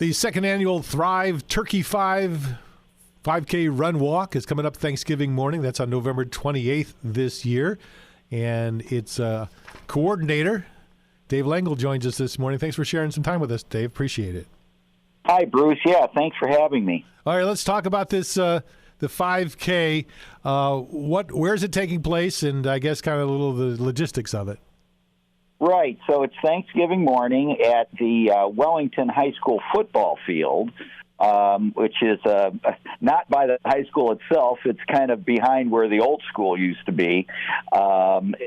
The second annual Thrive Turkey 5K Run Walk is coming up Thanksgiving morning. That's on November 28th this year. And it's coordinator, Dave Lengyel, joins us this morning. Thanks for sharing some time with us, Dave. Appreciate it. Hi, Bruce. Yeah, thanks for having me. All right, let's talk about this, the 5K. Where is it taking place, and I guess kind of a little the logistics of it. Right. So it's Thanksgiving morning at the Wellington High School football field, which is not by the high school itself. It's kind of behind where the old school used to be. Anyway,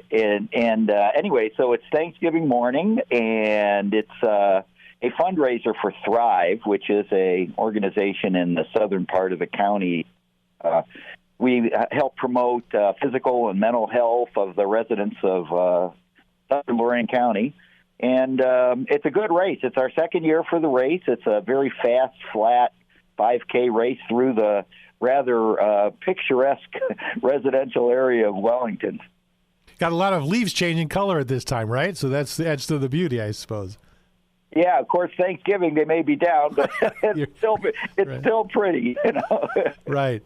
so it's Thanksgiving morning, and it's a fundraiser for Thrive, which is a organization in the southern part of the county. We help promote physical and mental health of the residents of Southern Lorain County, and it's a good race. It's our second year for the race. It's a very fast, flat 5K race through the rather picturesque residential area of Wellington. Got a lot of leaves changing color at this time, right? So that's to the beauty, I suppose. Yeah, of course, Thanksgiving they may be down, but it's still pretty, you know. Right.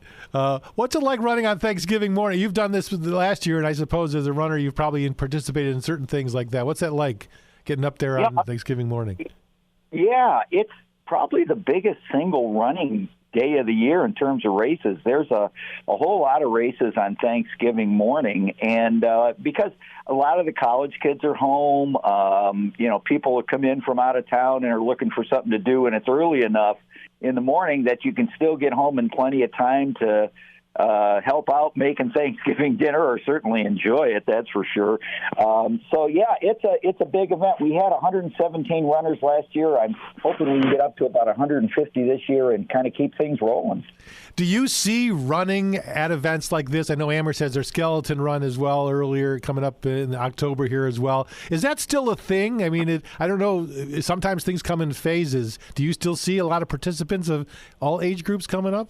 What's it like running on Thanksgiving morning? You've done this the last year, and I suppose as a runner, you've probably participated in certain things like that. What's that like, getting up there on Thanksgiving morning? Yeah, it's probably the biggest single running day of the year in terms of races. There's a whole lot of races on Thanksgiving morning, and because a lot of the college kids are home, people will come in from out of town and are looking for something to do, and it's early enough in the morning that you can still get home in plenty of time to help out making Thanksgiving dinner, or certainly enjoy it, that's for sure. It's a big event. We had 117 runners last year. I'm hoping we can get up to about 150 this year and kind of keep things rolling. Do you see running at events like this? I know Amherst has their skeleton run as well earlier, coming up in October here as well. Is that still a thing? I mean, I don't know. Sometimes things come in phases. Do you still see a lot of participants of all age groups coming up?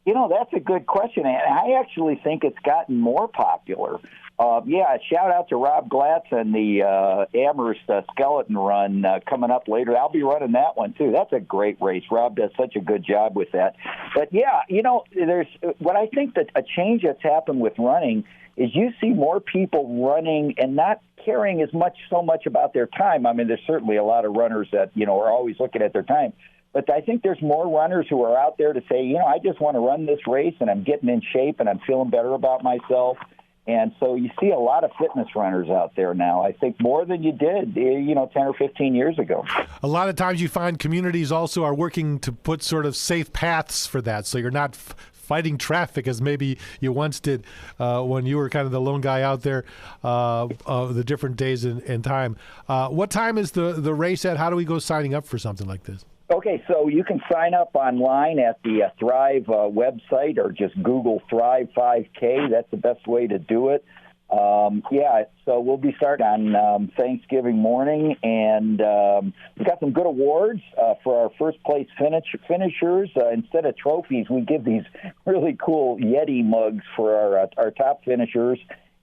You know, that's a good question, and I actually think it's gotten more popular. Shout out to Rob Glatz and the Amherst Skeleton Run coming up later. I'll be running that one, too. That's a great race. Rob does such a good job with that. But, there's what I think that a change that's happened with running is you see more people running and not caring so much about their time. I mean, there's certainly a lot of runners that, are always looking at their time. But I think there's more runners who are out there to say, I just want to run this race, and I'm getting in shape, and I'm feeling better about myself. And so you see a lot of fitness runners out there now, I think more than you did, 10 or 15 years ago. A lot of times you find communities also are working to put sort of safe paths for that, so you're not fighting traffic as maybe you once did when you were kind of the lone guy out there the different days and time. What time is the race at? How do we go signing up for something like this? Okay, so you can sign up online at the Thrive website, or just Google Thrive 5K. That's the best way to do it. So we'll be starting on Thanksgiving morning, and we've got some good awards for our first place finishers. Instead of trophies, we give these really cool Yeti mugs for our top finishers.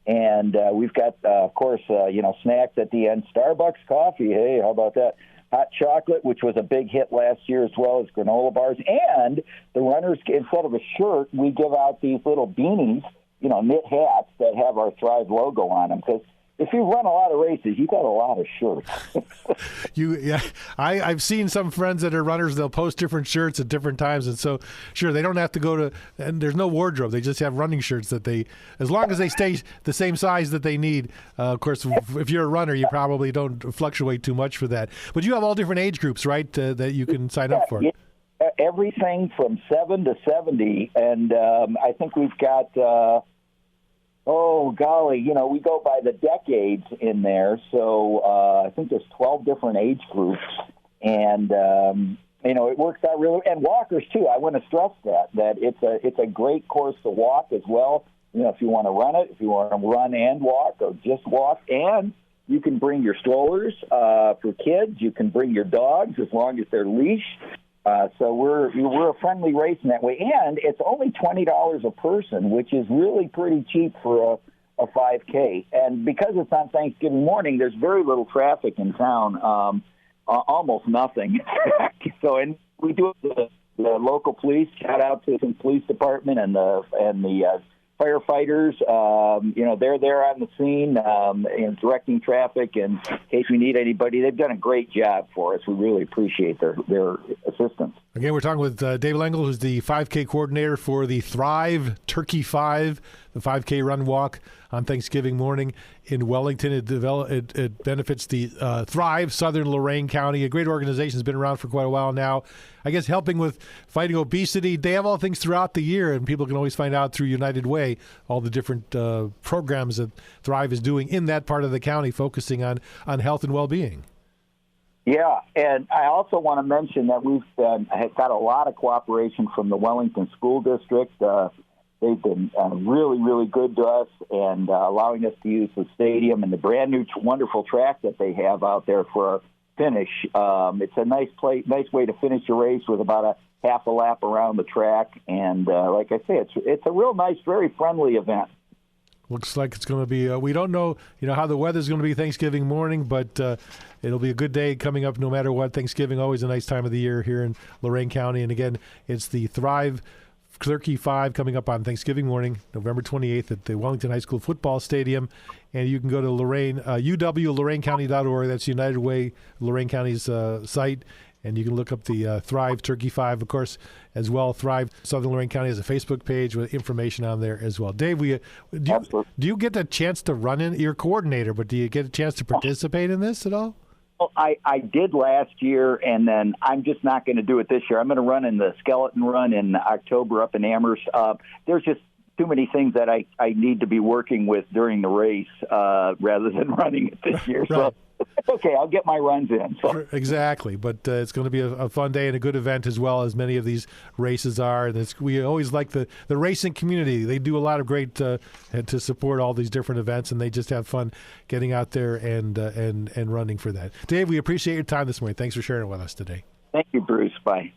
And we've got, of course, snacks at the end. Starbucks coffee. Hey, how about that? Hot chocolate, which was a big hit last year, as well as granola bars. And the runners, instead of a shirt, we give out these little beanies, knit hats that have our Thrive logo on them. Because if you run a lot of races, you got a lot of shirts. I've seen some friends that are runners. They'll post different shirts at different times, and so sure they don't have to go to. And there's no wardrobe. They just have running shirts that they, as long as they stay the same size that they need. Of course, if you're a runner, you probably don't fluctuate too much for that. But you have all different age groups, right? That you can sign up for. Yeah. Everything from 7 to 70, and I think we've got. We go by the decades in there. So I think there's 12 different age groups, and it works out really. And walkers too. I want to stress that it's a great course to walk as well. If you want to run it, if you want to run and walk, or just walk, and you can bring your strollers for kids. You can bring your dogs as long as they're leashed. So we're a friendly race in that way, and it's only $20 a person, which is really pretty cheap for a 5K. And because it's on Thanksgiving morning, there's very little traffic in town. almost nothing. So, and we do the local police. Shout out to the police department and the firefighters. They're there on the scene and directing traffic. And in case we need anybody, they've done a great job for us. We really appreciate their assistance. Again, we're talking with Dave Lengyel, who's the 5K coordinator for the Thrive Turkey 5, the 5K run walk on Thanksgiving morning in Wellington. It benefits the Thrive Southern Lorain County, a great organization that's been around for quite a while now. I guess helping with fighting obesity. They have all things throughout the year, and people can always find out through United Way all the different programs that Thrive is doing in that part of the county, focusing on health and well-being. Yeah, and I also want to mention that we've got a lot of cooperation from the Wellington School District. They've been really, really good to us and allowing us to use the stadium and the brand-new wonderful track that they have out there for our finish. It's a nice way to finish your race with about a half a lap around the track. And like I say, it's a real nice, very friendly event. Looks like it's going to be. We don't know, how the weather's going to be Thanksgiving morning, but it'll be a good day coming up no matter what. Thanksgiving, always a nice time of the year here in Lorain County. And again, it's the Thrive Turkey 5 coming up on Thanksgiving morning, November 28th at the Wellington High School Football Stadium. And you can go to uwloraincounty.org. That's United Way, Lorain County's site. And you can look up the Thrive Turkey 5, of course, as well. Thrive Southern Lorain County has a Facebook page with information on there as well. Dave, do you get a chance to run in? You're a coordinator, but do you get a chance to participate in this at all? Well, I did last year, and then I'm just not going to do it this year. I'm going to run in the skeleton run in October up in Amherst. There's just too many things that I need to be working with during the race rather than running it this year. Right. So okay, I'll get my runs in. So. Exactly, but it's going to be a fun day and a good event as well, as many of these races are. And we always like the racing community. They do a lot of great to support all these different events, and they just have fun getting out there and running for that. Dave, we appreciate your time this morning. Thanks for sharing it with us today. Thank you, Bruce. Bye.